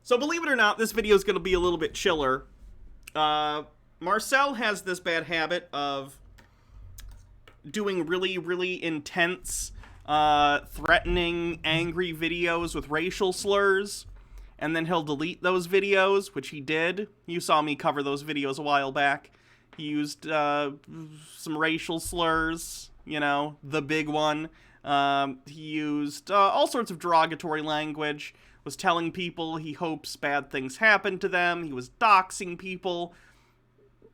So believe it or not, this video is going to be a little bit chiller. Marcel has this bad habit of doing really, really intense, threatening, angry videos with racial slurs, and then he'll delete those videos, which he did. You saw me cover those videos a while back. He used some racial slurs, you know, the big one. He used all sorts of derogatory language, was telling people he hopes bad things happen to them, he was doxing people,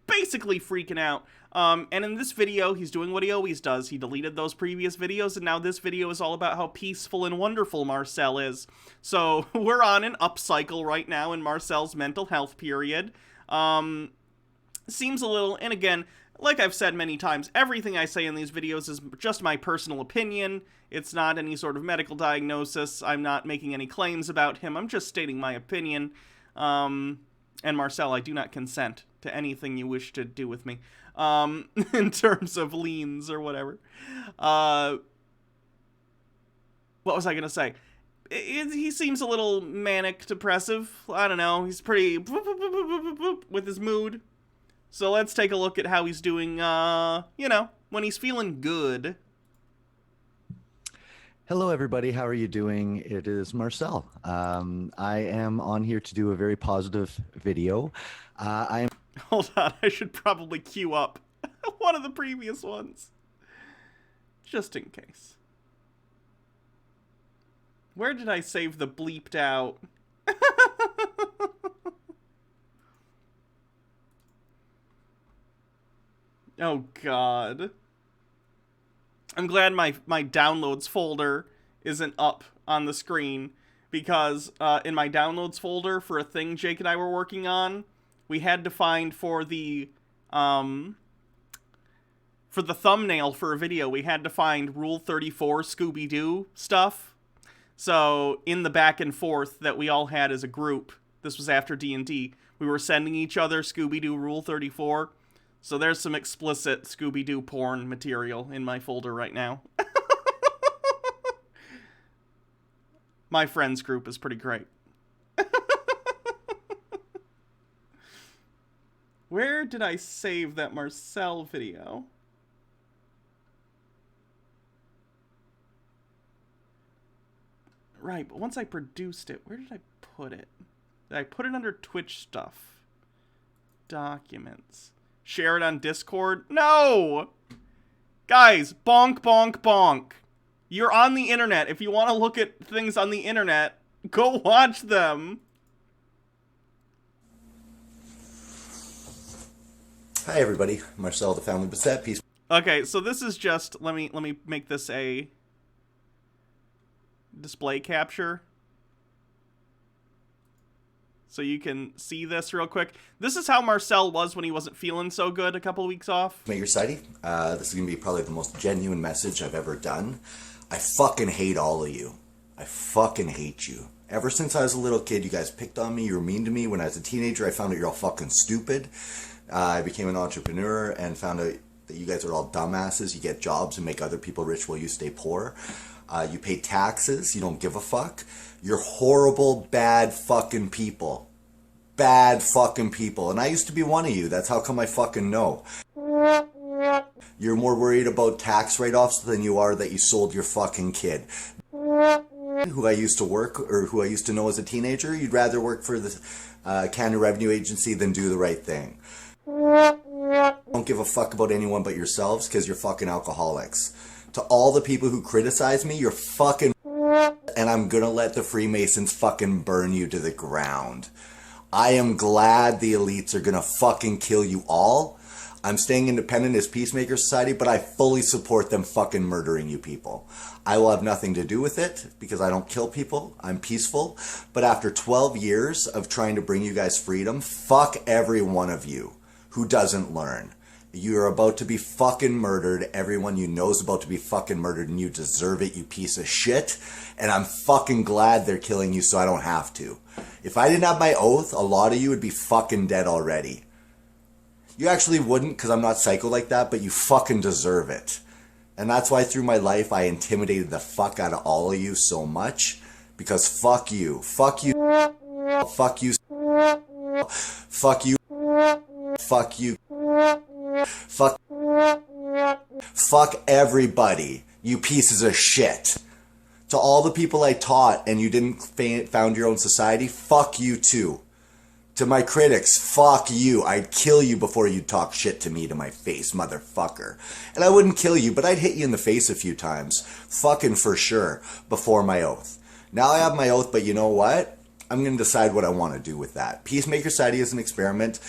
basically freaking out. And in this video, he's doing what he always does. He deleted those previous videos, and now this video is all about how peaceful and wonderful Marcel is. So we're on an upcycle right now in Marcel's mental health period. Seems a little, and again, like I've said many times, everything I say in these videos is just my personal opinion. It's not any sort of medical diagnosis. I'm not making any claims about him. I'm just stating my opinion. And Marcel, I do not consent to anything you wish to do with me. In terms of liens or whatever. What was I going to say? He seems a little manic depressive. I don't know. He's pretty with his mood. So let's take a look at how he's doing, you know, when he's feeling good. Hello, everybody. How are you doing? It is Marcel. I am on here to do a very positive video. I am. Hold on, I should probably queue up one of the previous ones. Just in case. Where did I save the bleeped out? Oh, God. I'm glad my downloads folder isn't up on the screen, because in my downloads folder for a thing Jake and I were working on, we had to find for the thumbnail for a video, we had to find Rule 34 Scooby-Doo stuff. So in the back and forth that we all had as a group, this was after D&D, we were sending each other Scooby-Doo Rule 34. So there's some explicit Scooby-Doo porn material in my folder right now. My friends group is pretty great. Where did I save that Marcel video? Right, but once I produced it, where did I put it? Did I put it under Twitch stuff? Documents. Share it on Discord? No! Guys, bonk, bonk, bonk. You're on the internet. If you want to look at things on the internet, go watch them. Hi everybody, Marcel the Family Beset. Peace. Okay, so this is just, let me make this a display capture. So you can see this real quick. This is how Marcel was when he wasn't feeling so good a couple weeks off. Mayor Society, this is going to be probably the most genuine message I've ever done. I fucking hate all of you. I fucking hate you. Ever since I was a little kid, you guys picked on me, you were mean to me. When I was a teenager, I found out you're all fucking stupid. I became an entrepreneur and found out that you guys are all dumbasses. You get jobs and make other people rich while you stay poor. You pay taxes. You don't give a fuck. You're horrible, bad fucking people. Bad fucking people. And I used to be one of you. That's how come I fucking know. You're more worried about tax write-offs than you are that you sold your fucking kid. Who I used to work, or who I used to know as a teenager, you'd rather work for the Canada Revenue Agency than do the right thing. Don't give a fuck about anyone but yourselves because you're fucking alcoholics. To all the people who criticize me, you're fucking, and I'm gonna let the Freemasons fucking burn you to the ground. I am glad the elites are gonna fucking kill you all. I'm staying independent as Peacemaker Society, but I fully support them fucking murdering you people. I will have nothing to do with it because I don't kill people. I'm peaceful. But after 12 years of trying to bring you guys freedom, fuck every one of you who doesn't learn. You're about to be fucking murdered. Everyone you know is about to be fucking murdered, and you deserve it, you piece of shit. And I'm fucking glad they're killing you so I don't have to. If I didn't have my oath, a lot of you would be fucking dead already. You actually wouldn't, because I'm not psycho like that, but you fucking deserve it. And that's why through my life I intimidated the fuck out of all of you so much. Because fuck you. Fuck you. Fuck you. Fuck you. Fuck you. Fuck. Fuck everybody. You pieces of shit. To all the people I taught and you didn't found your own society, fuck you too. To my critics, fuck you. I'd kill you before you'd talk shit to me to my face, motherfucker. And I wouldn't kill you, but I'd hit you in the face a few times. Fucking for sure. Before my oath. Now I have my oath, but you know what? I'm going to decide what I want to do with that. Peacemaker Society is an experiment.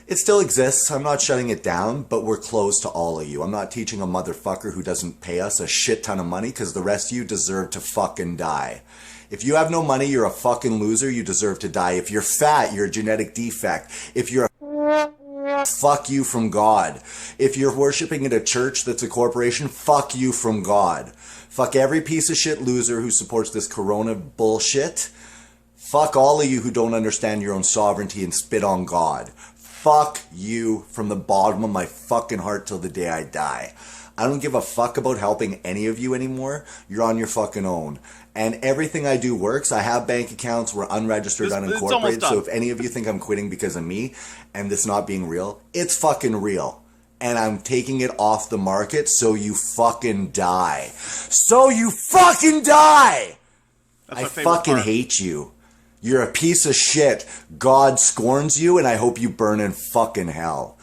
It still exists. I'm not shutting it down, but we're closed to all of you. I'm not teaching a motherfucker who doesn't pay us a shit ton of money because the rest of you deserve to fucking die. If you have no money, you're a fucking loser. You deserve to die. If you're fat, you're a genetic defect. If you're a fuck you from God. If you're worshiping at a church that's a corporation, fuck you from God. Fuck every piece of shit loser who supports this corona bullshit. Fuck all of you who don't understand your own sovereignty and spit on God. Fuck you from the bottom of my fucking heart till the day I die. I don't give a fuck about helping any of you anymore. You're on your fucking own. And everything I do works. I have bank accounts. We're unregistered, unincorporated. So if any of you think I'm quitting because of me and this not being real, it's fucking real. And I'm taking it off the market so you fucking die. So you fucking die! I fucking hate you. You're a piece of shit. God scorns you, and I hope you burn in fucking hell.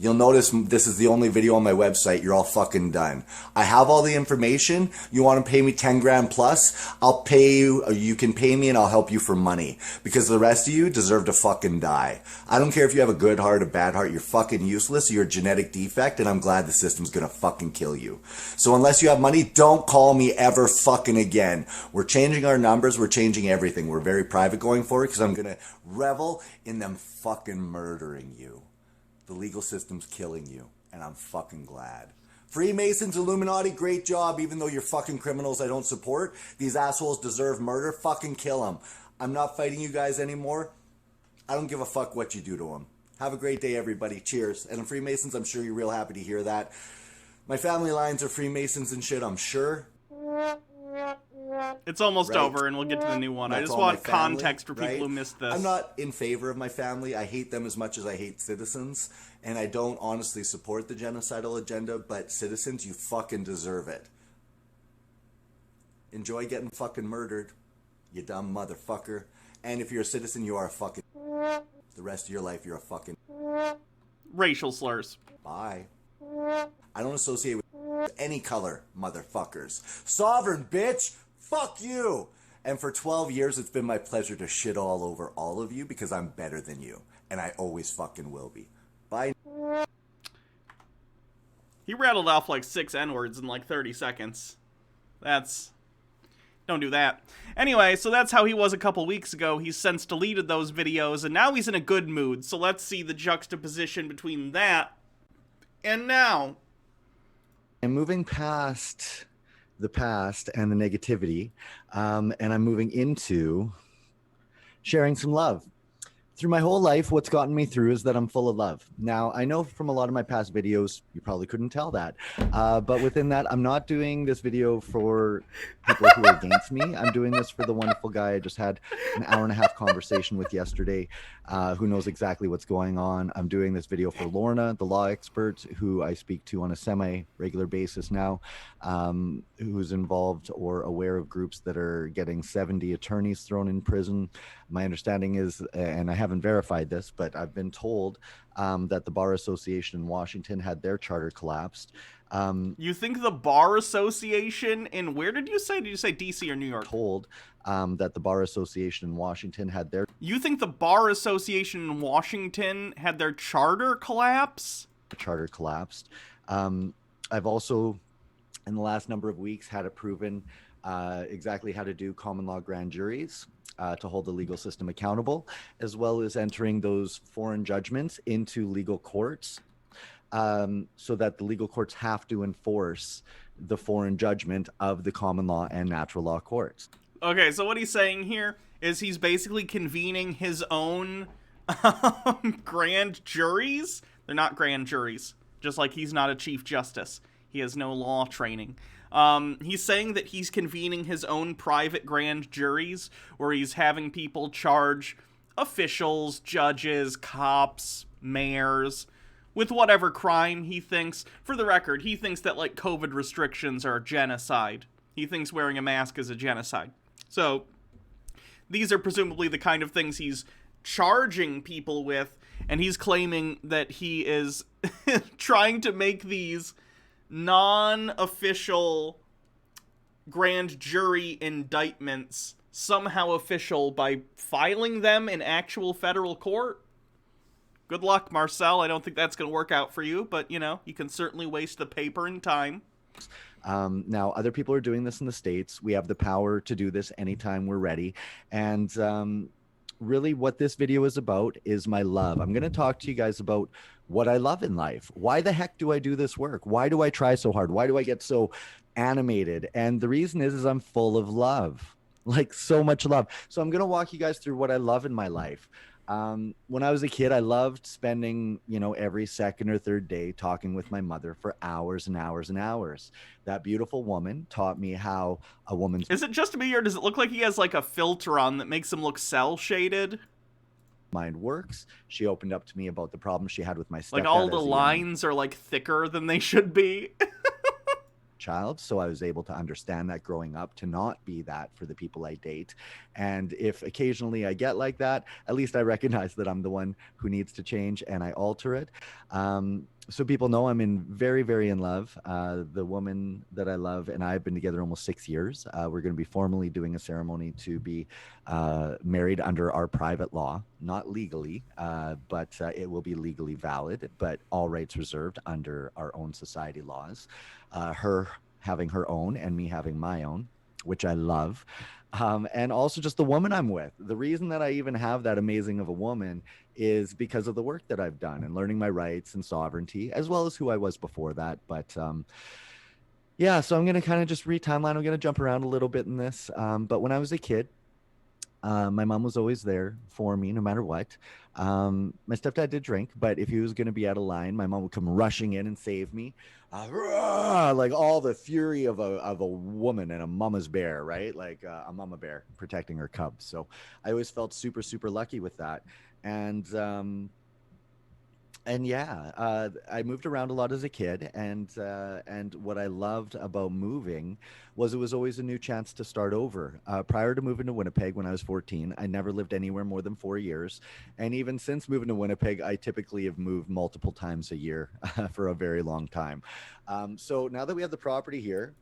You'll notice this is the only video on my website. You're all fucking done. I have all the information. You want to pay me 10 grand plus? I'll pay you, or you can pay me and I'll help you for money. Because the rest of you deserve to fucking die. I don't care if you have a good heart or bad heart. You're fucking useless. You're a genetic defect, and I'm glad the system's gonna fucking kill you. So unless you have money, don't call me ever fucking again. We're changing our numbers. We're changing everything. We're very private going forward because I'm gonna revel in them fucking murdering you. The legal system's killing you, and I'm fucking glad. Freemasons, Illuminati, great job, even though you're fucking criminals I don't support. These assholes deserve murder. Fucking kill them. I'm not fighting you guys anymore. I don't give a fuck what you do to them. Have a great day, everybody. Cheers. And Freemasons, I'm sure you're real happy to hear that. My family lines are Freemasons and shit, I'm sure. It's almost over, and we'll get to the new one. I just want context for people who missed this. I'm not in favor of my family. I hate them as much as I hate citizens, and I don't honestly support the genocidal agenda, but citizens, you fucking deserve it. Enjoy getting fucking murdered, you dumb motherfucker. And if you're a citizen, you are a fucking... The rest of your life, you're a fucking... Racial slurs. Bye. I don't associate with any color, motherfuckers. Sovereign, bitch! Fuck you! And for 12 years, it's been my pleasure to shit all over all of you because I'm better than you. And I always fucking will be. Bye. He rattled off like 6 N-words in like 30 seconds. That's... Don't do that. Anyway, so that's how he was a couple weeks ago. He's since deleted those videos, and now he's in a good mood. So let's see the juxtaposition between that and now. I'm moving past the past and the negativity, and I'm moving into sharing some love. Through my whole life, what's gotten me through is that I'm full of love. Now, I know from a lot of my past videos, you probably couldn't tell that. But within that, I'm not doing this video for people who are against me. I'm doing this for the wonderful guy I just had an hour-and-a-half conversation with yesterday, who knows exactly what's going on. I'm doing this video for Lorna, the law expert, who I speak to on a semi-regular basis now, who's involved or aware of groups that are getting 70 attorneys thrown in prison. My understanding is, and I haven't verified this, but I've been told that the Bar Association in Washington had their charter collapsed. You think the Bar Association in, where did you say? Did you say DC or New York? Told that the Bar Association in Washington had their... You think the Bar Association in Washington had their charter collapse? Charter collapsed. I've also, in the last number of weeks, had it proven exactly how to do common law grand juries to hold the legal system accountable, as well as entering those foreign judgments into legal courts, so that the legal courts have to enforce the foreign judgment of the common law and natural law courts. Okay, so what he's saying here is he's basically convening his own grand juries. They're not grand juries, just like he's not a chief justice. He has no law training. He's saying that he's convening his own private grand juries where he's having people charge officials, judges, cops, mayors with whatever crime he thinks. For the record, he thinks that, like, COVID restrictions are genocide. He thinks wearing a mask is a genocide. So these are presumably the kind of things he's charging people with, and he's claiming that he is trying to make these non-official grand jury indictments somehow official by filing them in actual federal court. Good luck, Marcel. I don't think that's going to work out for you, but, you know, you can certainly waste the paper and time. Now, other people are doing this in the States. We have the power to do this anytime we're ready. And really what this video is about is my love. I'm going to talk to you guys about what I love in life. Why the heck do I do this work? Why do I try so hard? Why do I get so animated? And the reason is I'm full of love, like so much love. So I'm going to walk you guys through what I love in my life. When I was a kid, I loved spending, you know, every second or third day talking with my mother for hours and hours and hours. That beautiful woman taught me how a woman's... Is it just me, or does it look like he has, like, a filter on that makes him look cel-shaded? Mind works. She opened up to me about the problems she had with my stepdad. Like, all the lines are, like, thicker than they should be. Child, so I was able to understand that growing up, to not be that for the people I date. And if occasionally I get like that, at least I recognize that I'm the one who needs to change, and I alter it. So people know I'm very, very in love. The woman that I love and I have been together almost 6 years. We're going to be formally doing a ceremony to be married under our private law, not legally, but it will be legally valid, but all rights reserved under our own society laws. Her having her own and me having my own, which I love. And also just the woman I'm with. The reason that I even have that amazing of a woman is because of the work that I've done and learning my rights and sovereignty, as well as who I was before that. But yeah, so I'm going to kind of just re-timeline. I'm going to jump around a little bit in this. But when I was a kid, my mom was always there for me no matter what. My stepdad did drink, but if he was going to be out of line, my mom would come rushing in and save me. Like all the fury of a woman and a mama's bear, right? Like a mama bear protecting her cubs. So I always felt super, super lucky with that. And yeah, I moved around a lot as a kid, and what I loved about moving was it was always a new chance to start over. Prior to moving to Winnipeg when I was 14, I never lived anywhere more than 4 years, and even since moving to Winnipeg, I typically have moved multiple times a year for a very long time. So now that we have the property here,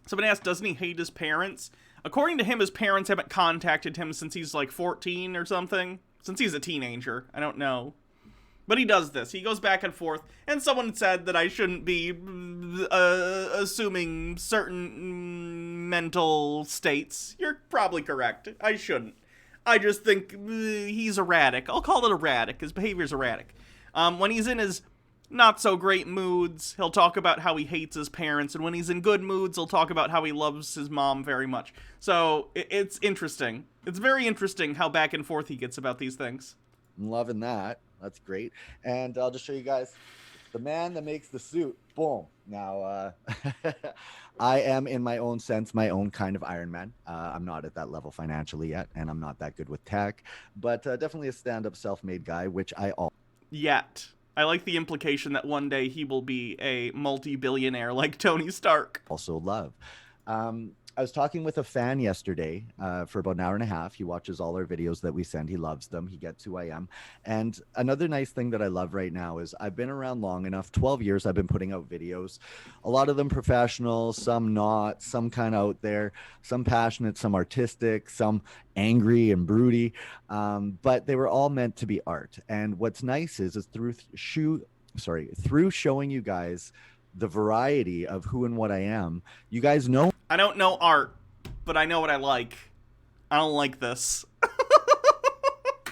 somebody asked, doesn't he hate his parents? According to him, his parents haven't contacted him since he's like 14 or something. Since he's a teenager, I don't know. But he does this. He goes back and forth. And someone said that I shouldn't be assuming certain mental states. You're probably correct. I shouldn't. I just think he's erratic. I'll call it erratic. His behavior's erratic. When he's in his not-so-great moods, he'll talk about how he hates his parents. And when he's in good moods, he'll talk about how he loves his mom very much. So it's interesting. It's very interesting how back and forth he gets about these things. I'm loving that. That's great. And I'll just show you guys the man that makes the suit. Boom. Now, I am in my own sense, my own kind of Iron Man. I'm not at that level financially yet, and I'm not that good with tech, but definitely a stand-up self-made guy, which I all yet. I like the implication that one day he will be a multi-billionaire like Tony Stark. Also love. I was talking with a fan yesterday for about an hour and a half. He watches all our videos that we send. He loves them. He gets who I am. And another nice thing that I love right now is I've been around long enough. 12 years I've been putting out videos. A lot of them professional, some not, some kind of out there, some passionate, some artistic, some angry and broody. But they were all meant to be art. And what's nice is through showing you guys the variety of who and what I am, you guys know. I don't know art, but I know what I like. I don't like this.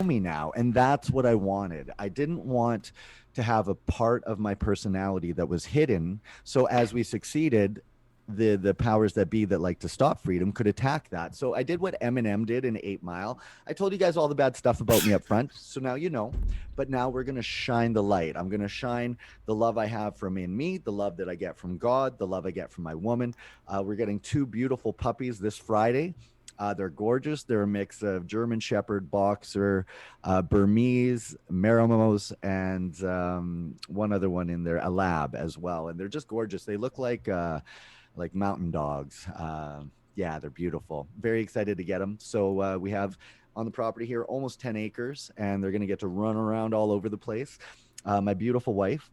Me now, and that's what I wanted. I didn't want to have a part of my personality that was hidden. So as we succeeded, the powers that be that like to stop freedom could attack that. So I did what Eminem did in 8 Mile. I told you guys all the bad stuff about me up front, so now you know. But now we're gonna shine the light. I'm gonna shine the love I have from in me, the love that I get from God, the love I get from my woman. We're getting 2 beautiful puppies this Friday. They're gorgeous. They're a mix of German Shepherd, Boxer, Burmese, Maramos, and one other one in there, a lab as well. And they're just gorgeous. They look like mountain dogs. Yeah, they're beautiful. Very excited to get them. So we have on the property here almost 10 acres, and they're going to get to run around all over the place. My beautiful wife,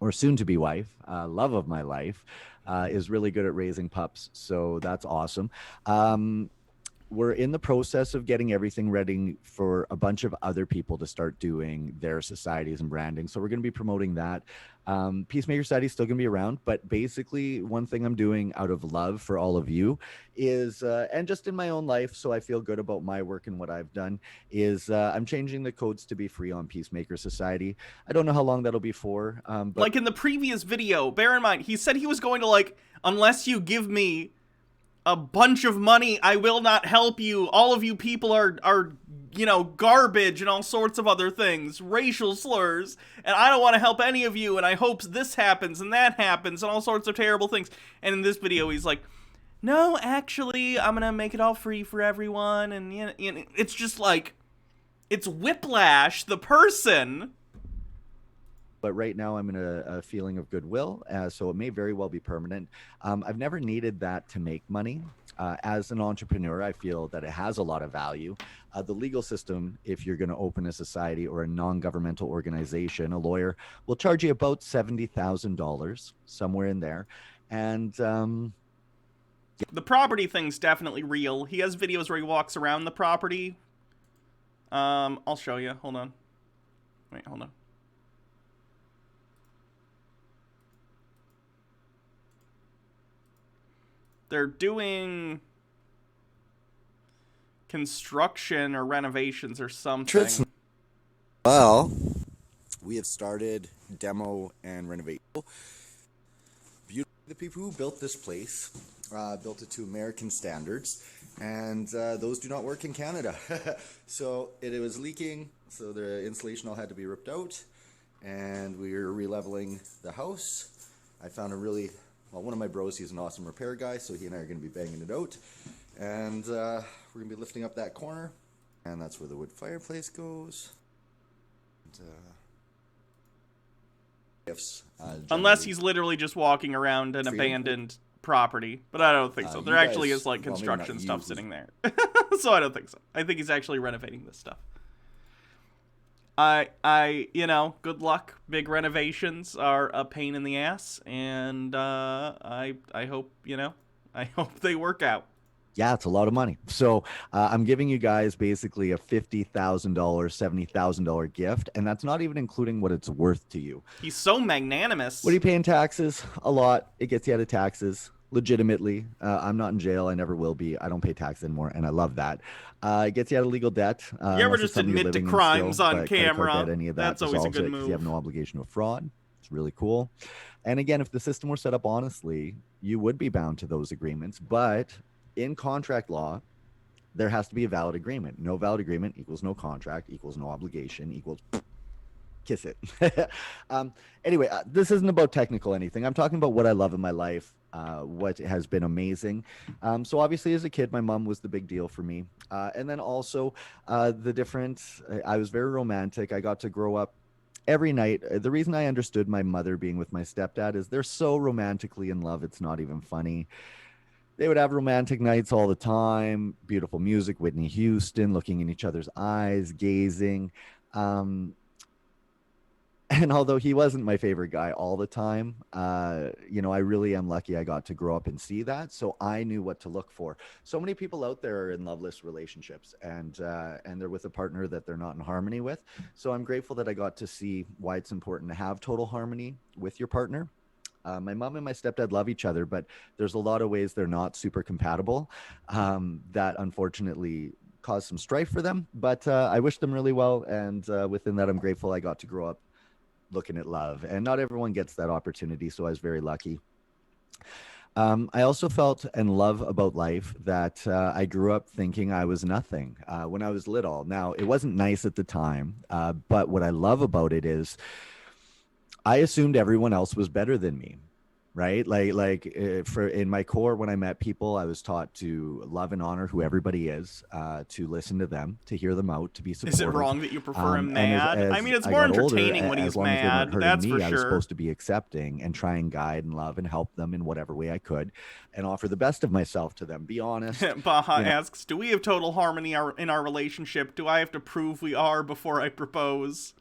or soon to be wife, love of my life, is really good at raising pups. So that's awesome. We're in the process of getting everything ready for a bunch of other people to start doing their societies and branding. So we're going to be promoting that. Peacemaker Society is still going to be around, but basically one thing I'm doing out of love for all of you is, and just in my own life, so I feel good about my work and what I've done, is I'm changing the codes to be free on Peacemaker Society. I don't know how long that'll be for. But like in the previous video, bear in mind, he said he was going to, like, unless you give me a bunch of money, I will not help you. All of you people are you know, garbage and all sorts of other things, racial slurs, and I don't want to help any of you, and I hope this happens and that happens and all sorts of terrible things. And in this video, he's like, no, actually, I'm gonna make it all free for everyone, and you know, it's just like, it's Whiplash, the person. But right now I'm in a feeling of goodwill, so it may very well be permanent. I've never needed that to make money. As an entrepreneur, I feel that it has a lot of value. The legal system, if you're going to open a society or a non-governmental organization, a lawyer will charge you about $70,000, somewhere in there. And the property thing's definitely real. He has videos where he walks around the property. I'll show you. Hold on. Wait, hold on. They're doing construction or renovations or something. Well, we have started demo and renovation. The people who built this place built it to American standards, and those do not work in Canada. So it was leaking, so the insulation all had to be ripped out, and we were re-leveling the house. I found a really, well, one of my bros, he's an awesome repair guy, so he and I are going to be banging it out, and we're going to be lifting up that corner, and that's where the wood fireplace goes. And, unless he's literally just walking around an abandoned property, but I don't think so. There actually is like construction stuff sitting there. So I don't think so. I think he's actually renovating this stuff. You know, good luck. Big renovations are a pain in the ass, and I hope, you know, I hope they work out. Yeah, it's a lot of money. So I'm giving you guys basically a $50,000, $70,000 gift, and that's not even including what it's worth to you. He's so magnanimous. What are you paying taxes? A lot. It gets you out of taxes. Legitimately. I'm not in jail. I never will be. I don't pay tax anymore, and I love that. It gets you out of legal debt. You ever just admit to crimes on camera? Debt, any of that's always a good move. You have no obligation to fraud. It's really cool. And again, if the system were set up honestly, you would be bound to those agreements, but in contract law, there has to be a valid agreement. No valid agreement equals no contract, equals no obligation, equals kiss it. Anyway, this isn't about technical anything. I'm talking about what I love in my life, what has been amazing. So obviously as a kid, my mom was the big deal for me. And then also the different, I was very romantic. I got to grow up every night. The reason I understood my mother being with my stepdad is they're so romantically in love. It's not even funny. They would have romantic nights all the time, beautiful music, Whitney Houston, looking in each other's eyes, gazing. And although he wasn't my favorite guy all the time, you know, I really am lucky I got to grow up and see that. So I knew what to look for. So many people out there are in loveless relationships, and they're with a partner that they're not in harmony with. So I'm grateful that I got to see why it's important to have total harmony with your partner. My mom and my stepdad love each other, but there's a lot of ways they're not super compatible that unfortunately caused some strife for them. But I wish them really well. And within that, I'm grateful I got to grow up looking at love. And not everyone gets that opportunity, so I was very lucky. I also felt and love about life that I grew up thinking I was nothing when I was little. Now, it wasn't nice at the time, but what I love about it is I assumed everyone else was better than me, right? For in my core, when I met people, I was taught to love and honor who everybody is, to listen to them, to hear them out, to be Is it supportive. wrong that you prefer him And mad? I mean, it's I more got older, entertaining when he's as long as they weren't mad, hurting that's for me, I was sure. supposed to be accepting and try and guide and love and help them in whatever way I could, and offer the best of myself to them. Be honest, Baha you know. asks, do we have total harmony in our relationship? Do I have to prove we are before I propose?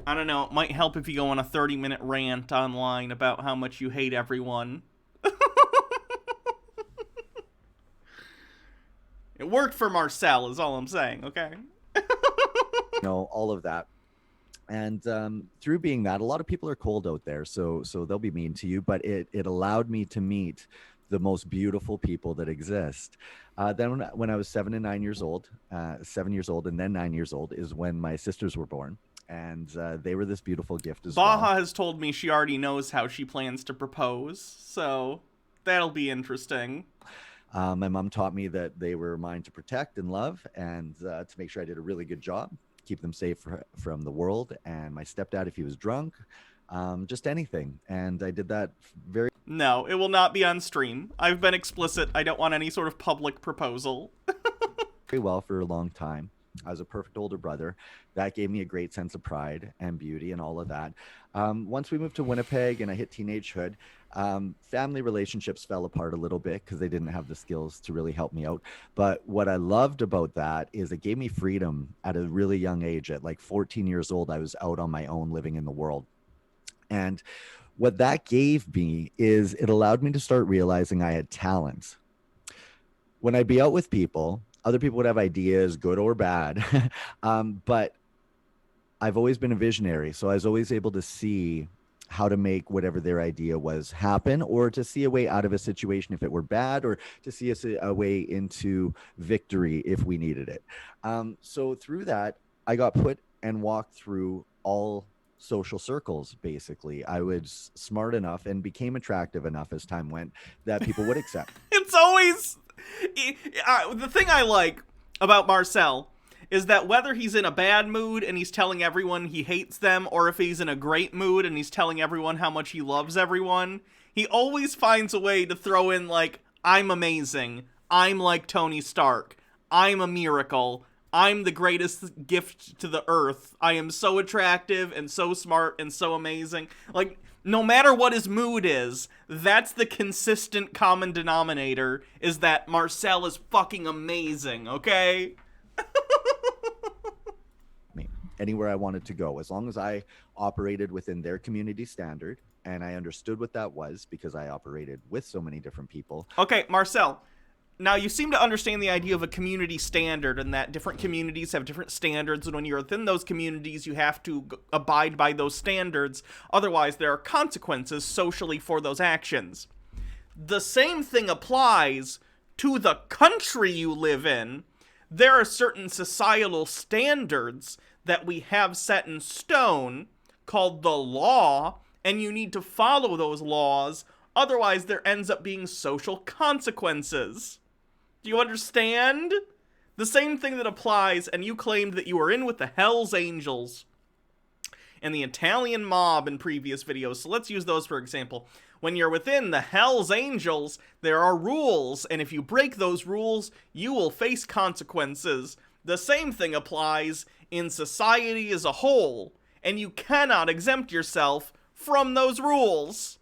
I don't know. It might help if you go on a 30-minute rant online about how much you hate everyone. It worked for Marcel, is all I'm saying, okay? All of that. And through being that, a lot of people are cold out there, so they'll be mean to you. But it allowed me to meet the most beautiful people that exist. Then when I was 7 years old, and then 9 years old is when my sisters were born, and they were this beautiful gift as well. Baha has told me she already knows how she plans to propose, so that'll be interesting. My mom taught me that they were mine to protect and love, and to make sure I did a really good job, keep them safe from the world. And my stepdad, if he was drunk, just anything. And I did that very No, it will not be on stream. I've been explicit. I don't want any sort of public proposal. well for a long time. I was a perfect older brother. That gave me a great sense of pride and beauty and all of that. Once we moved to Winnipeg and I hit teenagehood, family relationships fell apart a little bit because they didn't have the skills to really help me out. But what I loved about that is it gave me freedom at a really young age. At like 14 years old, I was out on my own living in the world. And what that gave me is it allowed me to start realizing I had talents. When I'd be out with people, other people would have ideas, good or bad. But I've always been a visionary. So I was always able to see how to make whatever their idea was happen, or to see a way out of a situation if it were bad, or to see a way into victory if we needed it. So through that, I got put and walked through all social circles. Basically, I was smart enough and became attractive enough as time went that people would accept. It's always... the thing I like about Marcel is that whether he's in a bad mood and he's telling everyone he hates them, or if he's in a great mood and he's telling everyone how much he loves everyone, he always finds a way to throw in, like, I'm amazing, I'm like Tony Stark, I'm a miracle, I'm the greatest gift to the earth, I am so attractive and so smart and so amazing. Like, no matter what his mood is, that's the consistent common denominator, is that Marcel is fucking amazing, okay? Me anywhere I wanted to go, as long as I operated within their community standard, and I understood what that was because I operated with so many different people. Okay, Marcel, now you seem to understand the idea of a community standard, and that different communities have different standards, and when you're within those communities, you have to abide by those standards. Otherwise, there are consequences socially for those actions. The same thing applies to the country you live in. There are certain societal standards that we have set in stone called the law, and you need to follow those laws. Otherwise, there ends up being social consequences. Do you understand? The same thing that applies, and you claimed that you were in with the Hells Angels and the Italian mob in previous videos, so let's use those for example. When you're within the Hells Angels, there are rules, and if you break those rules, you will face consequences. The same thing applies in society as a whole, and you cannot exempt yourself from those rules.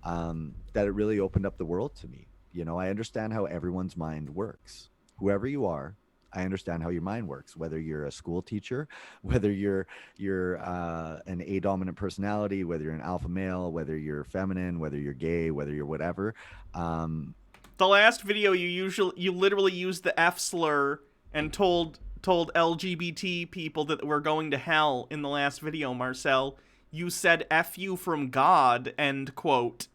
That it really opened up the world to me. I understand how everyone's mind works. Whoever you are, I understand how your mind works. Whether you're a school teacher, whether you're an A dominant personality, whether you're an alpha male, whether you're feminine, whether you're gay, whether you're whatever. The last video you literally used the F slur and told LGBT people that we're going to hell in the last video, Marcel. You said F you from God, end quote.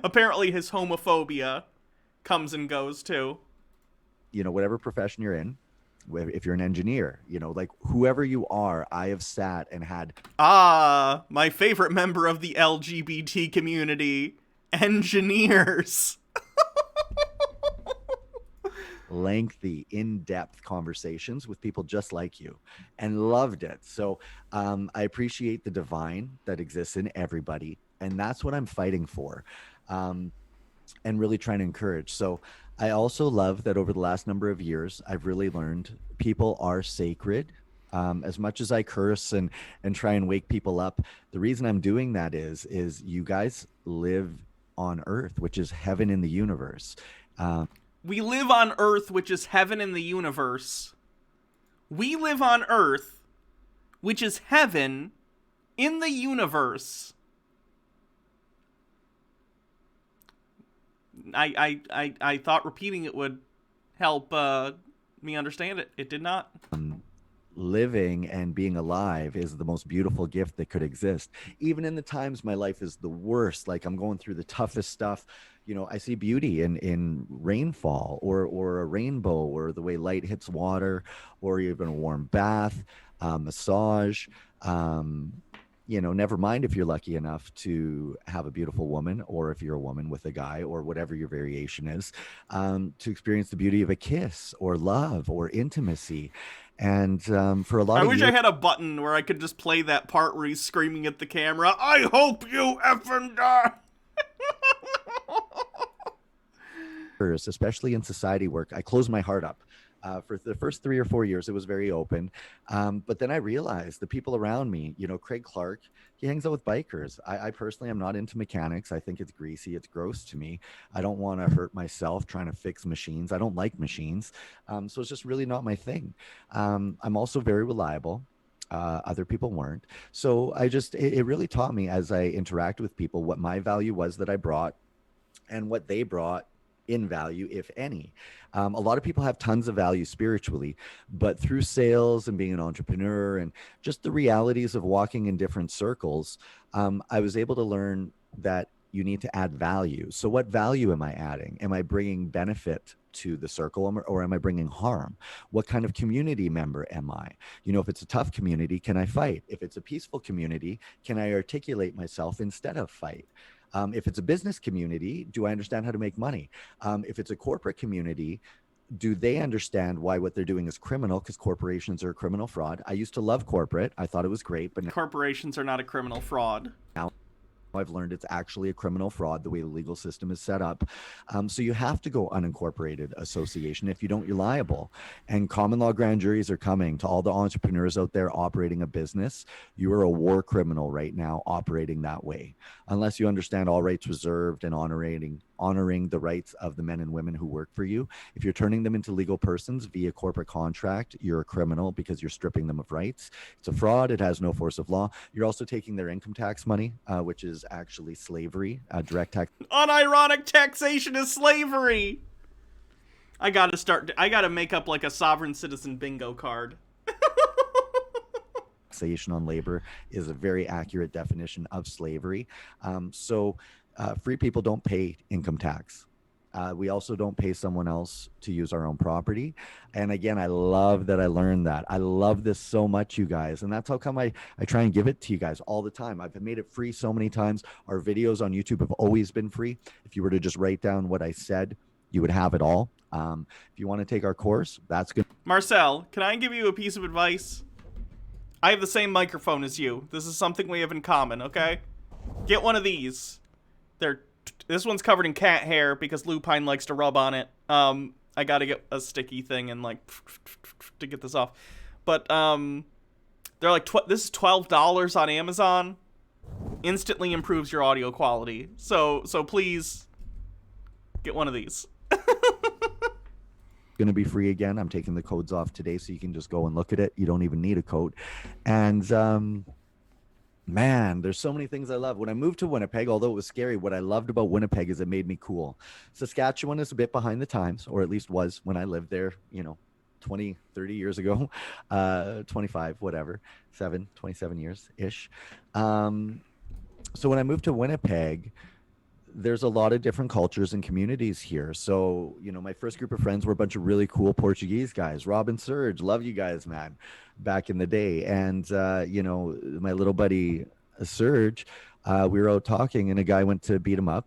Apparently his homophobia comes and goes too. Whatever profession you're in, if you're an engineer, you know, like whoever you are, I have sat and had My favorite member of the LGBT community, engineers. lengthy, in-depth conversations with people just like you and loved it. So I appreciate the divine that exists in everybody. And that's what I'm fighting for. And really trying to encourage. So I also love that over the last number of years, I've really learned people are sacred. As much as I curse and try and wake people up, the reason I'm doing that is you guys live on earth, which is heaven in the universe. We live on Earth, which is heaven in the universe. We live on Earth, which is heaven in the universe. I thought repeating it would help me understand it. It did not. Living and being alive is the most beautiful gift that could exist. Even in the times my life is the worst, like I'm going through the toughest stuff, you know, I see beauty in rainfall or a rainbow or the way light hits water or even a warm bath, massage. You know, never mind if you're lucky enough to have a beautiful woman, or if you're a woman with a guy, or whatever your variation is, to experience the beauty of a kiss or love or intimacy. And for a lot I of wish years, I had a button where I could just play that part where he's screaming at the camera, I hope you effing die! especially in society work, I closed my heart up. For the first 3 or 4 years, it was very open. But then I realized the people around me, you know, Craig Clark, he hangs out with bikers. I personally am not into mechanics. I think it's greasy. It's gross to me. I don't want to hurt myself trying to fix machines. I don't like machines. So it's just really not my thing. I'm also very reliable. Other people weren't. So it really taught me as I interact with people what my value was that I brought and what they brought in value, if any. A lot of people have tons of value spiritually, but through sales and being an entrepreneur and just the realities of walking in different circles, I was able to learn that you need to add value. So what value am I adding? Am I bringing benefit to the circle, or am I bringing harm? What kind of community member am I? You know, if it's a tough community, can I fight? If it's a peaceful community, can I articulate myself instead of fight? If it's a business community, do I understand how to make money? If it's a corporate community, do they understand why what they're doing is criminal? Because corporations are a criminal fraud. I used to love corporate. I thought it was great, but Corporations are not a criminal fraud. now I've learned it's actually a criminal fraud, the way the legal system is set up. So you have to go unincorporated association. If you don't, you're liable. And common law grand juries are coming to all the entrepreneurs out there operating a business. You are a war criminal right now operating that way. Unless you understand all rights reserved and honoring the rights of the men and women who work for you. If you're turning them into legal persons via corporate contract, you're a criminal because you're stripping them of rights. It's a fraud. It has no force of law. You're also taking their income tax money, which is actually slavery, direct tax. Unironic taxation is slavery! I gotta make up like a sovereign citizen bingo card. Taxation on labor is a very accurate definition of slavery. Free people don't pay income tax. We also don't pay someone else to use our own property. And again, I love that I learned that. I love this so much, you guys. And that's how come I try and give it to you guys all the time. I've made it free so many times. Our videos on YouTube have always been free. If you were to just write down what I said, you would have it all. If you want to take our course, that's good. Marcel, can I give you a piece of advice? I have the same microphone as you. This is something we have in common, okay? Get one of these. This one's covered in cat hair because Lupine likes to rub on it. I gotta get a sticky thing and like to get this off. But they're like this is $12 on Amazon. Instantly improves your audio quality. So please get one of these. Going to be free again. I'm taking the codes off today, so you can just go and look at it. You don't even need a code. And man, there's so many things I love. When I moved to Winnipeg, although it was scary, what I loved about Winnipeg is it made me cool. Saskatchewan is a bit behind the times, or at least was when I lived there, 20, 30 years ago, 25, whatever, 27 years-ish. So when I moved to Winnipeg, there's a lot of different cultures and communities here. So, you know, my first group of friends were a bunch of really cool Portuguese guys. Rob and Serge, love you guys, man, back in the day. And, you know, my little buddy Serge, we were out talking and a guy went to beat him up.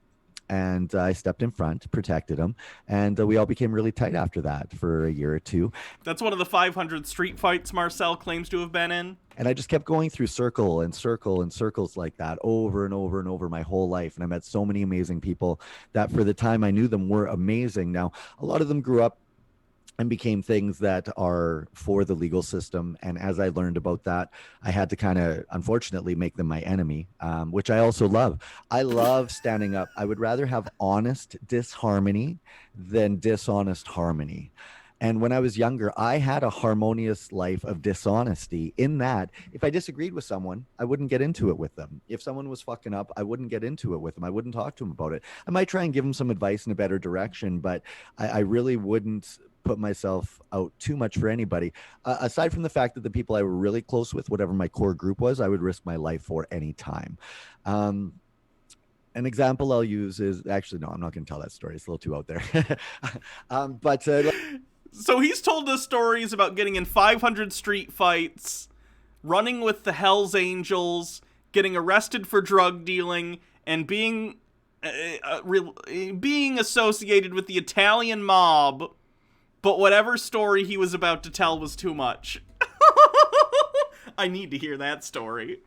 And I stepped in front, protected him, and we all became really tight after that for a year or two. That's one of the 500 street fights Marcel claims to have been in. And I just kept going through circle and circle and circles like that over and over and over my whole life. And I met so many amazing people that for the time I knew them were amazing. Now, a lot of them grew up and became things that are for the legal system. And as I learned about that, I had to kind of, unfortunately, make them my enemy, which I also love. I love standing up. I would rather have honest disharmony than dishonest harmony. And when I was younger, I had a harmonious life of dishonesty in that if I disagreed with someone, I wouldn't get into it with them. If someone was fucking up, I wouldn't get into it with them. I wouldn't talk to them about it. I might try and give them some advice in a better direction, but I really wouldn't put myself out too much for anybody. Aside from the fact that the people I were really close with, whatever my core group was, I would risk my life for any time. An example I'll use is actually, no, I'm not going to tell that story. It's a little too out there. So he's told us stories about getting in 500 street fights, running with the Hells Angels, getting arrested for drug dealing, and being associated with the Italian mob. But whatever story he was about to tell was too much. I need to hear that story.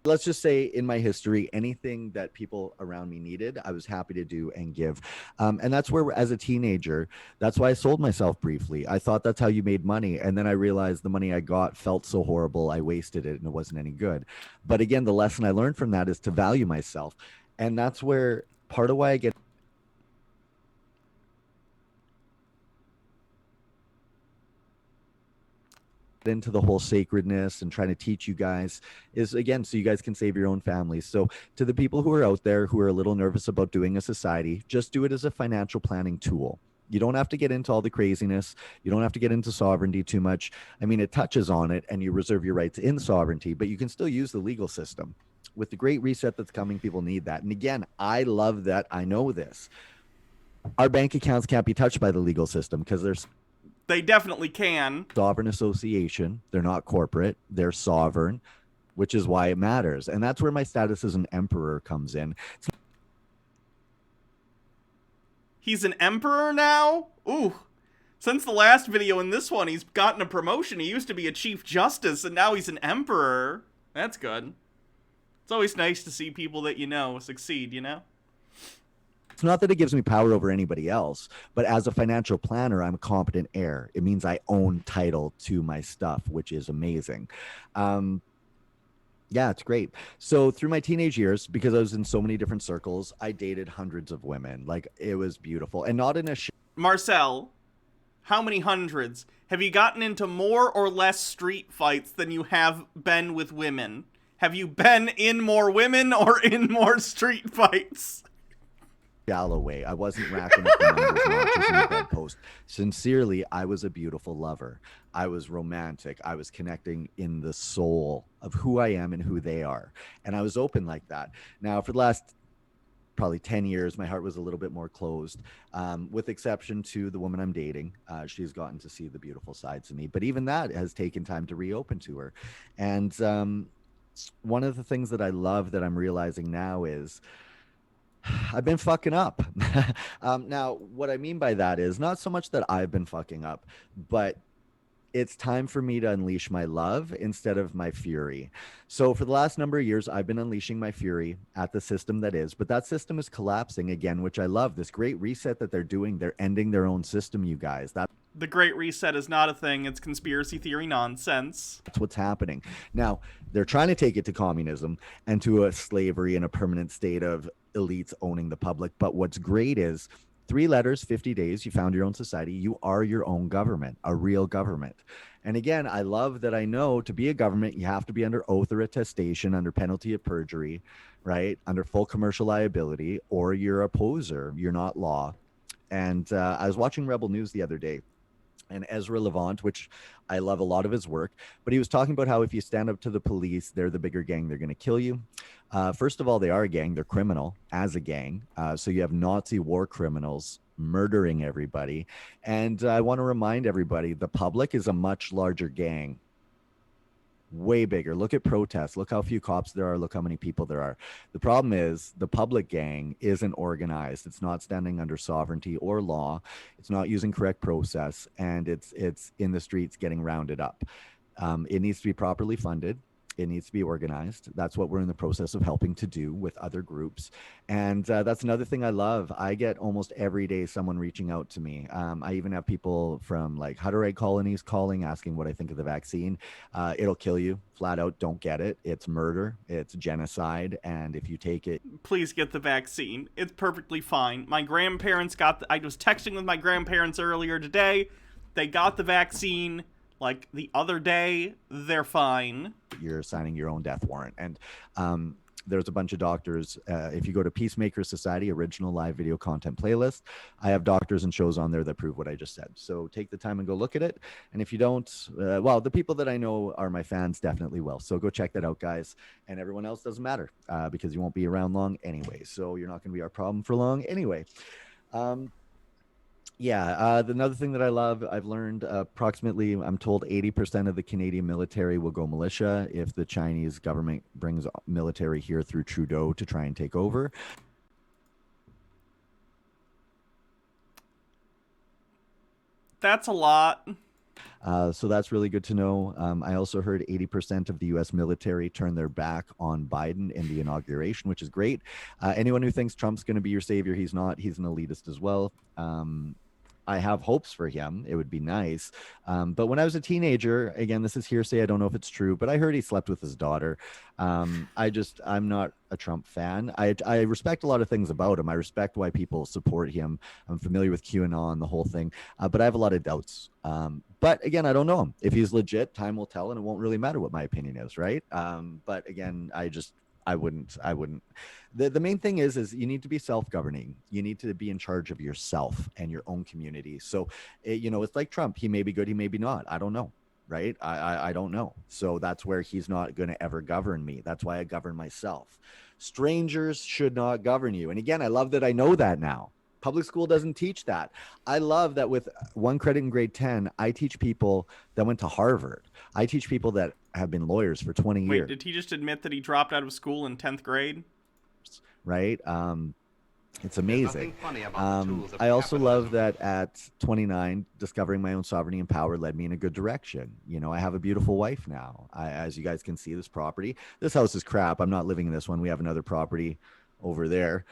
Let's just say in my history, anything that people around me needed, I was happy to do and give. And that's where, as a teenager, that's why I sold myself briefly. I thought that's how you made money. And then I realized the money I got felt so horrible, I wasted it and it wasn't any good. But again, the lesson I learned from that is to value myself. And that's where part of why I get into the whole sacredness and trying to teach you guys is, again, so you guys can save your own families. So to the people who are out there who are a little nervous about doing a society, just do it as a financial planning tool. You don't have to get into all the craziness. You don't have to get into sovereignty too much. I mean, it touches on it and you reserve your rights in sovereignty, but you can still use the legal system. With the great reset that's coming, people need that. And again, I love that. I know this. Our bank accounts can't be touched by the legal system because there's They definitely can. sovereign association. They're not corporate. They're sovereign, which is why it matters. And that's where my status as an emperor comes in. He's an emperor now? Ooh. Since the last video and this one, he's gotten a promotion. He used to be a chief justice, and now he's an emperor. That's good. It's always nice to see people that you know succeed, you know? It's not that it gives me power over anybody else, but as a financial planner, I'm a competent heir. It means I own title to my stuff, which is amazing. Yeah, it's great. So through my teenage years, because I was in so many different circles, I dated hundreds of women. Like, it was beautiful. And not in a Marcel, how many hundreds? Have you gotten into more or less street fights than you have been with women? Have you been in more women or in more street fights? shallow way. I wasn't racking up the numbers, notches in the bedpost. Sincerely, I was a beautiful lover. I was romantic. I was connecting in the soul of who I am and who they are. And I was open like that. Now, for the last probably 10 years, my heart was a little bit more closed, with exception to the woman I'm dating. She's gotten to see the beautiful sides of me. But even that has taken time to reopen to her. And one of the things that I love that I'm realizing now is I've been fucking up. Now, what I mean by that is not so much that I've been fucking up, but it's time for me to unleash my love instead of my fury. So for the last number of years, I've been unleashing my fury at the system that is, but that system is collapsing again, which I love. This great reset that they're doing, they're ending their own system, you guys. The Great Reset is not a thing. It's conspiracy theory nonsense. That's what's happening. Now, they're trying to take it to communism and to a slavery and a permanent state of elites owning the public. But what's great is 3 letters, 50 days, you found your own society. You are your own government, a real government. And again, I love that I know to be a government, you have to be under oath or attestation, under penalty of perjury, right? Under full commercial liability, or you're a poser. You're not law. And I was watching Rebel News the other day. and Ezra Levant, which I love a lot of his work. But he was talking about how if you stand up to the police, they're the bigger gang, they're going to kill you. First of all, they are a gang, they're criminal as a gang. So you have Nazi war criminals murdering everybody. And I want to remind everybody the public is a much larger gang. Way bigger. Look at protests. Look how few cops there are. Look how many people there are. The problem is the public gang isn't organized. It's not standing under sovereignty or law. It's not using correct process, and it's in the streets getting rounded up. It needs to be properly funded. It needs to be organized. That's what we're in the process of helping to do with other groups. And that's another thing I love. I get almost every day someone reaching out to me. I even have people from like Hutterite colonies calling, asking what I think of the vaccine. It'll kill you. Flat out, don't get it. It's murder. It's genocide. And if you take it, Please get the vaccine. It's perfectly fine. My grandparents I was texting with my grandparents earlier today. They got the vaccine like the other day. They're fine. You're signing your own death warrant. And there's a bunch of doctors. If you go to Peacemaker Society, original live video content playlist, I have doctors and shows on there that prove what I just said. So take the time and go look at it. And if you don't, well, the people that I know are my fans definitely will. So go check that out, guys. And everyone else doesn't matter because you won't be around long anyway. So you're not going to be our problem for long anyway. Another thing that I love, I've learned approximately, I'm told 80% of the Canadian military will go militia if the Chinese government brings military here through Trudeau to try and take over. That's a lot. So that's really good to know. I also heard 80% of the U.S. military turn their back on Biden in the inauguration, which is great. Anyone who thinks Trump's going to be your savior, he's not. He's an elitist as well. I have hopes for him. It would be nice. But when I was a teenager, again, this is hearsay. I don't know if it's true, but I heard he slept with his daughter. I'm not a Trump fan. I respect a lot of things about him. I respect why people support him. I'm familiar with QAnon, the whole thing. But I have a lot of doubts. But again, I don't know him. If he's legit, time will tell, and it won't really matter what my opinion is, right? But again, I wouldn't. The main thing is you need to be self-governing. You need to be in charge of yourself and your own community. So, it's like Trump. He may be good, he may be not. I don't know, right? I don't know. So that's where he's not going to ever govern me. That's why I govern myself. Strangers should not govern you. And again, I love that I know that now. Public school doesn't teach that. I love that with one credit in grade 10, I teach people that went to Harvard. I teach people that have been lawyers for 20 years. Wait, did he just admit that he dropped out of school in 10th grade? Right? It's amazing. I also love that at 29, discovering my own sovereignty and power led me in a good direction. I have a beautiful wife now. As you guys can see, this property. This house is crap. I'm not living in this one. We have another property over there.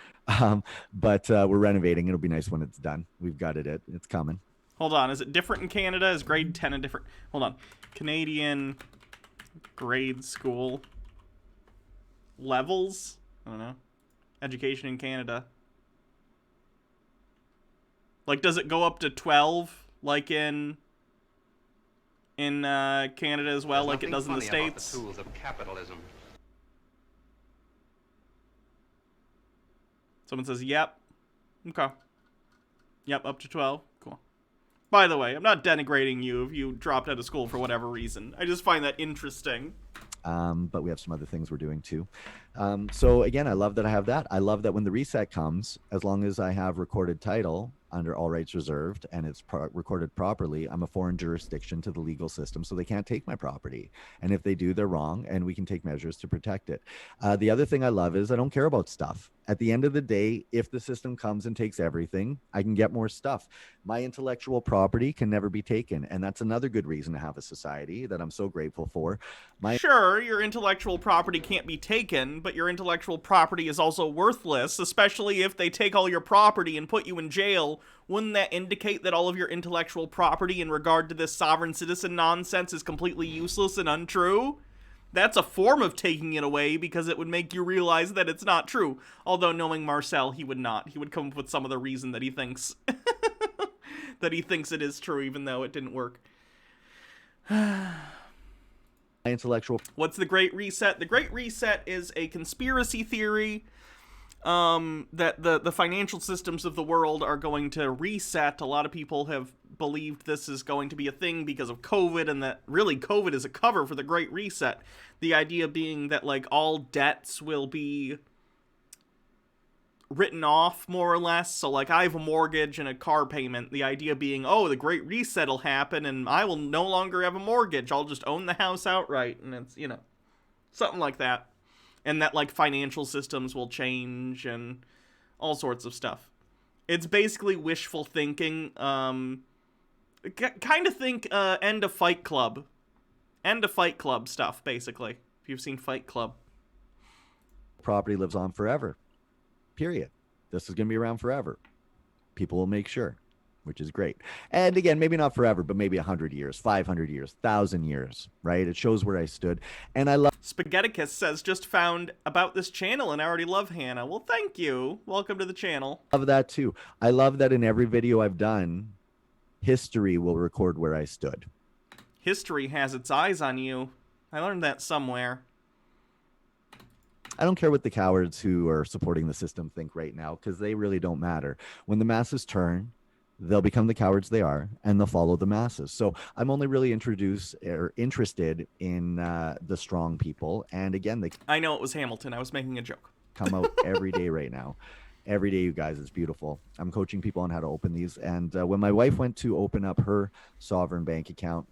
But we're renovating. It'll be nice when it's done. We've got it. It's coming. Hold on. Is it different in Canada? Is grade 10 a different... Hold on. Canadian grade school levels? I don't know. Education in Canada. Like, does it go up to 12 like in Canada as well, like it does in the States? The tools of capitalism. Someone says, yep. Okay. Yep, up to 12. Cool. By the way, I'm not denigrating you if you dropped out of school for whatever reason. I just find that interesting. But we have some other things we're doing too. So again, I love that I have that. I love that when the reset comes, as long as I have recorded title under all rights reserved and it's recorded properly, I'm a foreign jurisdiction to the legal system, so they can't take my property. And if they do, they're wrong, and we can take measures to protect it. The other thing I love is I don't care about stuff. At the end of the day, if the system comes and takes everything, I can get more stuff. My intellectual property can never be taken, and that's another good reason to have a society that I'm so grateful for. Sure, your intellectual property can't be taken, but your intellectual property is also worthless, especially if they take all your property and put you in jail. Wouldn't that indicate that all of your intellectual property in regard to this sovereign citizen nonsense is completely useless and untrue? That's a form of taking it away because it would make you realize that it's not true. Although knowing Marcel, he would not. He would come up with some other reason that he thinks that he thinks it is true, even though it didn't work. Intellectual. What's the Great Reset? The Great Reset is a conspiracy theory that the financial systems of the world are going to reset. A lot of people have believed this is going to be a thing because of COVID, and that really COVID is a cover for the Great Reset. The idea being that, like, all debts will be written off, more or less. So, like, I have a mortgage and a car payment. The idea being, oh, the Great Reset will happen, and I will no longer have a mortgage. I'll just own the house outright, and it's, something like that. And that, like, financial systems will change and all sorts of stuff. It's basically wishful thinking. Kind of think end of Fight Club. End of Fight Club stuff, basically. If you've seen Fight Club. Property lives on forever. Period. This is going to be around forever. People will make sure, which is great. And again, maybe not forever, but maybe 100 years, 500 years, 1,000 years, right? It shows where I stood. And I love... Spagheticus says, just found about this channel and I already love Hannah. Well, thank you. Welcome to the channel. Love that too. I love that in every video I've done, history will record where I stood. History has its eyes on you. I learned that somewhere. I don't care what the cowards who are supporting the system think right now, because they really don't matter. When the masses turn, they'll become the cowards they are, and they'll follow the masses. So I'm only really interested in the strong people. And again, they I know it was Hamilton. I was making a joke. come out every day right now. Every day, you guys, it's beautiful. I'm coaching people on how to open these. And when my wife went to open up her sovereign bank account,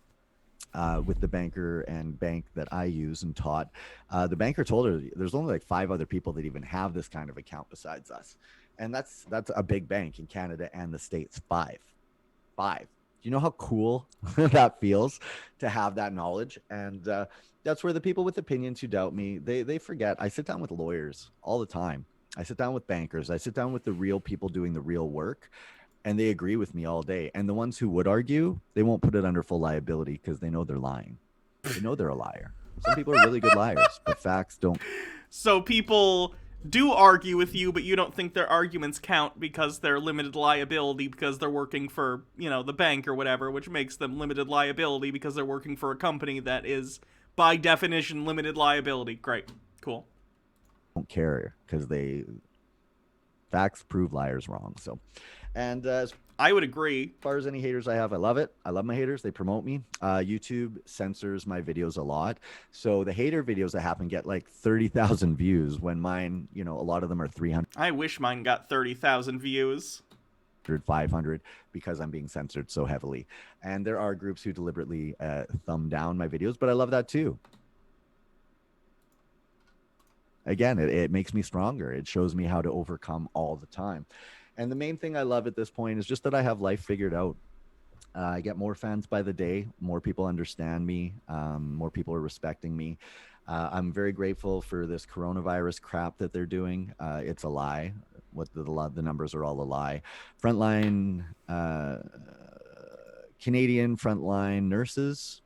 with the banker and bank that I use and taught, the banker told her there's only like 5 other people that even have this kind of account besides us. And that's a big bank in Canada and the States. 5. Do you know how cool that feels to have that knowledge? And that's where the people with opinions who doubt me, they forget. I sit down with lawyers all the time. I sit down with bankers. I sit down with the real people doing the real work. And they agree with me all day. And the ones who would argue, they won't put it under full liability because they know they're lying. They know they're a liar. Some people are really good liars, but facts don't. So people do argue with you, but you don't think their arguments count because they're limited liability because they're working for, the bank or whatever, which makes them limited liability because they're working for a company that is, by definition, limited liability. Great. Cool. Don't care because facts prove liars wrong. So, and I would agree. As far as any haters I have, I love it. I love my haters. They promote me. YouTube censors my videos a lot. So the hater videos that happen get like 30,000 views when mine, a lot of them are 300. I wish mine got 30,000 views. 500 because I'm being censored so heavily. And there are groups who deliberately thumb down my videos, but I love that too. Again, it makes me stronger. It shows me how to overcome all the time. And the main thing I love at this point is just that I have life figured out. I get more fans by the day. More people understand me. More people are respecting me. I'm very grateful for this coronavirus crap that they're doing. It's a lie. What the numbers are all a lie. Frontline, Canadian Frontline Nurses.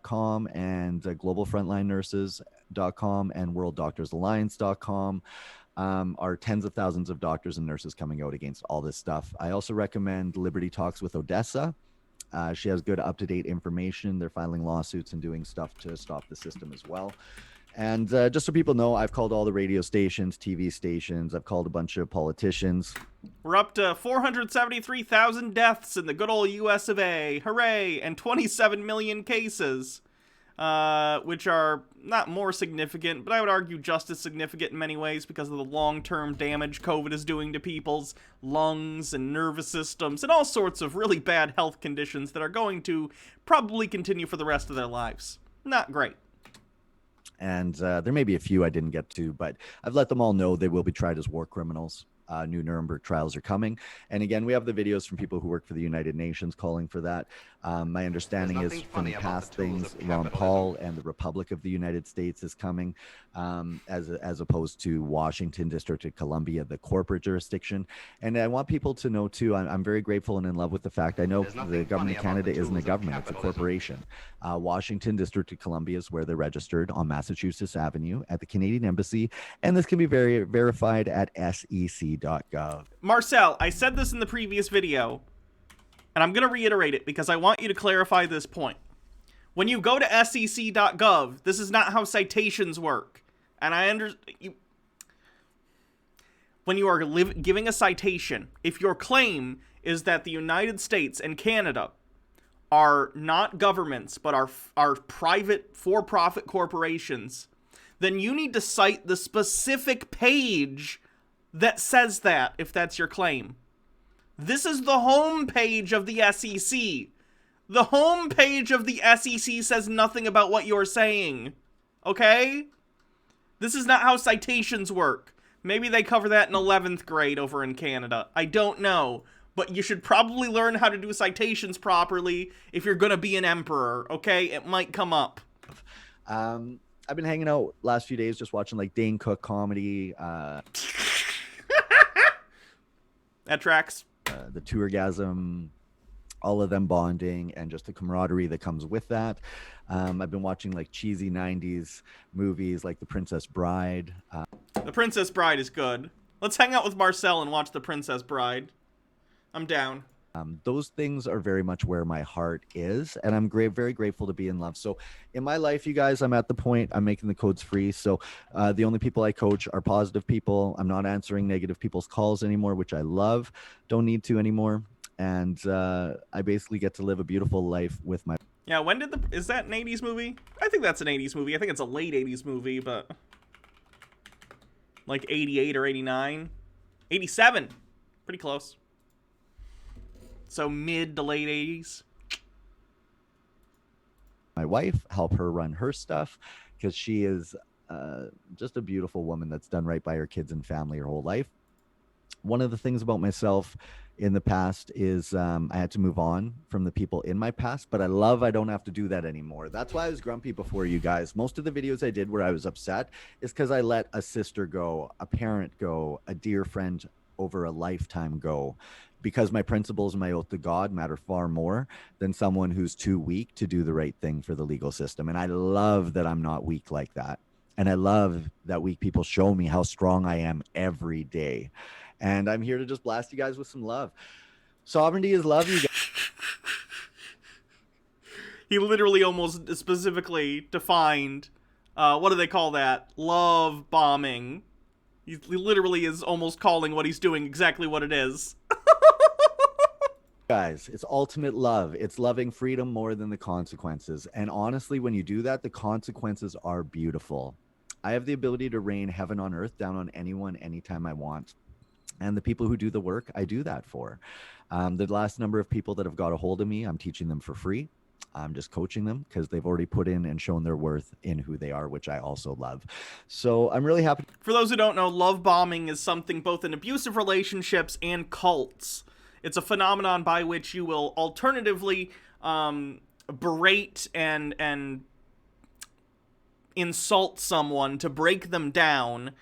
.com and Global Frontline Nurses.com and WorldDoctorsAlliance.com are tens of thousands of doctors and nurses coming out against all this stuff. I also recommend Liberty Talks with Odessa. She has good up-to-date information. They're filing lawsuits and doing stuff to stop the system as well. And just so people know, I've called all the radio stations, TV stations. I've called a bunch of politicians. We're up to 473,000 deaths in the good old US of A. Hooray! And 27 million cases, which are not more significant, but I would argue just as significant in many ways because of the long-term damage COVID is doing to people's lungs and nervous systems and all sorts of really bad health conditions that are going to probably continue for the rest of their lives. Not great. And there may be a few I didn't get to, but I've let them all know they will be tried as war criminals. New Nuremberg trials are coming. And again, we have the videos from people who work for the United Nations calling for that. My understanding is from past things, Ron Paul and the Republic of the United States is coming, as opposed to Washington, District of Columbia, the corporate jurisdiction. And I want people to know, too, I'm very grateful and in love with the fact I know the government of Canada isn't a government, it's a corporation. Washington, District of Columbia is where they're registered on Massachusetts Avenue at the Canadian Embassy. And this can be verified at sec.gov. Marcel, I said this in the previous video, and I'm going to reiterate it because I want you to clarify this point. When you go to sec.gov, this is not how citations work. And I understand. when you are giving a citation, if your claim is that the United States and Canada are not governments but are private for-profit corporations, then you need to cite the specific page that says that, if that's your claim. This is the home page of the SEC. The home page of the SEC says nothing about what you're saying. Okay? This is not how citations work. Maybe they cover that in 11th grade over in Canada. I don't know. But you should probably learn how to do citations properly if you're going to be an emperor, okay? It might come up. I've been hanging out last few days just watching like Dane Cook comedy. That tracks. The Tourgasm, all of them bonding, and just the camaraderie that comes with that. I've been watching like cheesy 90s movies like The Princess Bride. The Princess Bride is good. Let's hang out with Marcel and watch The Princess Bride. I'm down. Those things are very much where my heart is, and I'm very grateful to be in love. So in my life, you guys, I'm at the point I'm making the codes free. So the only people I coach are positive people. I'm not answering negative people's calls anymore, which I love. Don't need to anymore. And I basically get to live a beautiful life with my... Yeah, when did is that an 80s movie? I think that's an 80s movie. I think it's a late 80s movie, but like 88 or 89. 87. Pretty close. So mid to late 80s. My wife, help her run her stuff, because she is just a beautiful woman that's done right by her kids and family her whole life. One of the things about myself in the past is I had to move on from the people in my past, but I don't have to do that anymore. That's why I was grumpy before, you guys. Most of the videos I did where I was upset is because I let a sister go, a parent go, a dear friend over a lifetime go, because my principles and my oath to God matter far more than someone who's too weak to do the right thing for the legal system. And I love that I'm not weak like that. And I love that weak people show me how strong I am every day. And I'm here to just blast you guys with some love. Sovereignty is love, you guys. He literally almost specifically defined, what do they call that? Love bombing. He literally is almost calling what he's doing exactly what it is. Guys, it's ultimate love. It's loving freedom more than the consequences. And honestly, when you do that, the consequences are beautiful. I have the ability to rain heaven on earth down on anyone, anytime I want. And the people who do the work, I do that for. The last number of people that have got a hold of me, I'm teaching them for free. I'm just coaching them because they've already put in and shown their worth in who they are, which I also love. So I'm really happy. For those who don't know, love bombing is something both in abusive relationships and cults. It's a phenomenon by which you will alternatively berate and insult someone to break them down.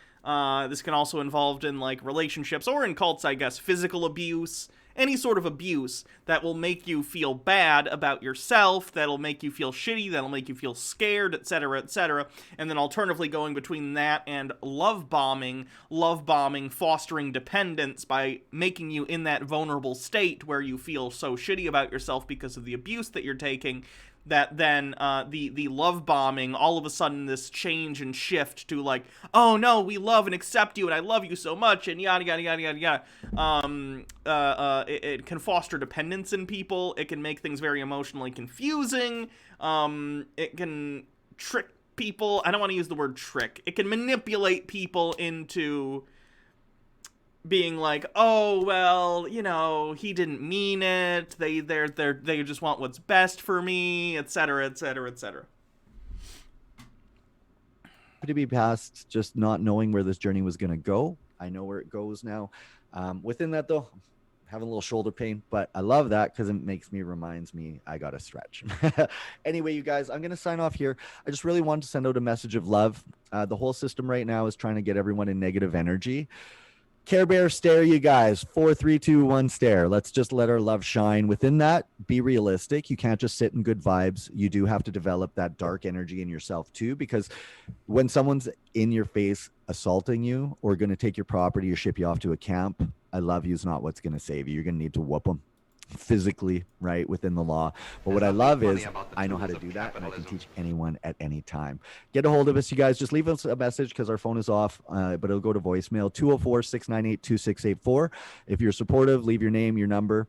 This can also involve in like relationships or in cults, I guess, physical abuse, any sort of abuse that will make you feel bad about yourself, that'll make you feel shitty, that'll make you feel scared, etc., etc. And then alternatively going between that and love bombing, fostering dependence by making you in that vulnerable state where you feel so shitty about yourself because of the abuse that you're taking, that then the love bombing, all of a sudden this change and shift to like, oh no, we love and accept you and I love you so much and yada yada yada yada yada. It can foster dependence in people. It can make things very emotionally confusing. It can trick people. I don't want to use the word trick. It can manipulate people into being like, oh, well, you know, he didn't mean it. They just want what's best for me, etc., etc., etc. To be past just not knowing where this journey was going to go. I know where it goes now. Within that, though, I'm having a little shoulder pain, but I love that because it reminds me I got to stretch. Anyway, you guys, I'm going to sign off here. I just really wanted to send out a message of love. The whole system right now is trying to get everyone in negative energy. Care Bear stare, you guys. 4, 3, 2, 1 stare. Let's just let our love shine. Within that, be realistic. You can't just sit in good vibes. You do have to develop that dark energy in yourself too, because when someone's in your face assaulting you or going to take your property or ship you off to a camp, I love you is not what's going to save you. You're going to need to whoop them. physically, right, within the law. But what I love is I know how to do that, and I can teach anyone at any time. Get a hold of us, you guys. Just leave us a message because our phone is off, but it'll go to voicemail, 204-698-2684. If you're supportive, leave your name, your number.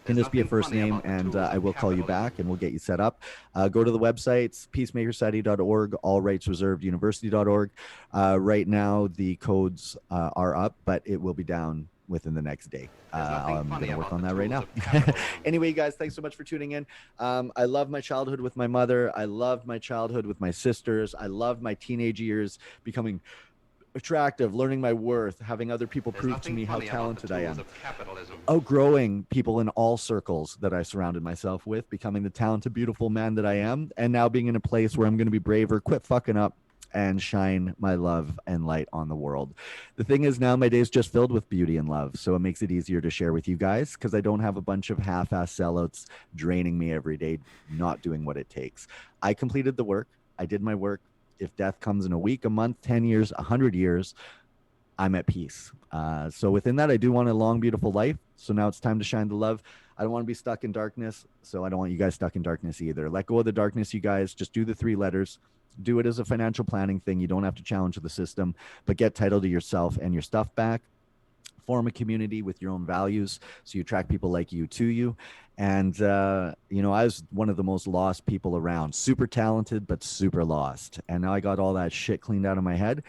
Can just be a first name, and I will call you back and we'll get you set up. Go to the websites, peacemakersociety.org, all rights reserved, university.org. Right now, the codes are up, but it will be down within the next day. I'm going to work on that right now. Anyway, you guys, thanks so much for tuning in. I love my childhood with my mother. I loved my childhood with my sisters. I loved my teenage years becoming attractive, learning my worth, having other people prove to me how talented I am, outgrowing people in all circles that I surrounded myself with, becoming the talented, beautiful man that I am, and now being in a place where I'm going to be braver, quit fucking up, and shine my love and light on the world. The thing is, now my day is just filled with beauty and love, so it makes it easier to share with you guys because I don't have a bunch of half-ass sellouts draining me every day, not doing what it takes. I completed the work. I did my work. If death comes in a week, a month, 10 years, 100 years, I'm at peace. So within that, I do want a long, beautiful life. So now it's time to shine the love. I don't want to be stuck in darkness. So I don't want you guys stuck in darkness either. Let go of the darkness, you guys. Just do the 3 letters. Do it as a financial planning thing. You don't have to challenge the system, but get title to yourself and your stuff back. Form a community with your own values so you attract people like you to you. And I was one of the most lost people around, super talented but super lost, and now I got all that shit cleaned out of my head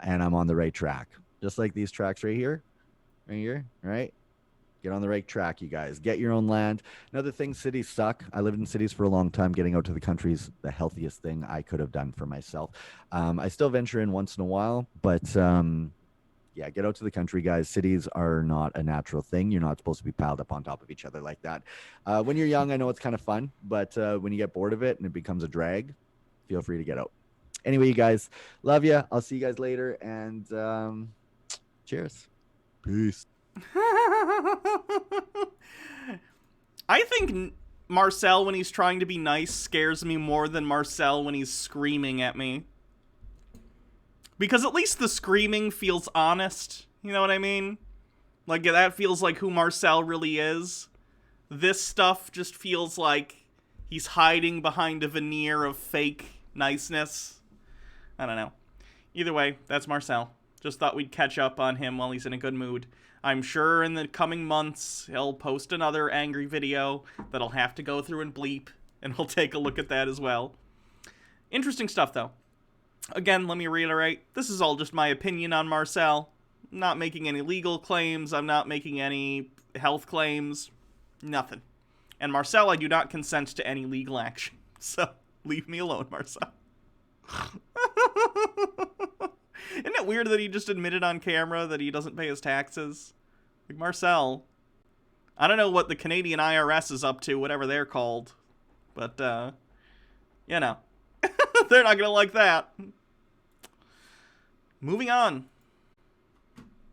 and I'm on the right track, just like these tracks right here, right? Get on the right track, you guys. Get your own land. Another thing, cities suck. I lived in cities for a long time. Getting out to the country is the healthiest thing I could have done for myself. I still venture in once in a while, but yeah, get out to the country, guys. Cities are not a natural thing. You're not supposed to be piled up on top of each other like that. When you're young, I know it's kind of fun, but when you get bored of it and it becomes a drag, feel free to get out. Anyway, you guys, love you. I'll see you guys later, and cheers. Peace. I think Marcel, when he's trying to be nice, scares me more than Marcel when he's screaming at me. Because at least the screaming feels honest. You know what I mean? Like, that feels like who Marcel really is. This stuff just feels like he's hiding behind a veneer of fake niceness. I don't know. Either way, that's Marcel. Just thought we'd catch up on him while he's in a good mood. I'm sure in the coming months, he'll post another angry video that I'll have to go through and bleep, and we'll take a look at that as well. Interesting stuff, though. Again, let me reiterate, this is all just my opinion on Marcel. I'm not making any legal claims, I'm not making any health claims, nothing. And Marcel, I do not consent to any legal action, so leave me alone, Marcel. Isn't it weird that he just admitted on camera that he doesn't pay his taxes? Like, Marcel, I don't know what the Canadian IRS is up to, whatever they're called, but, they're not gonna like that. Moving on.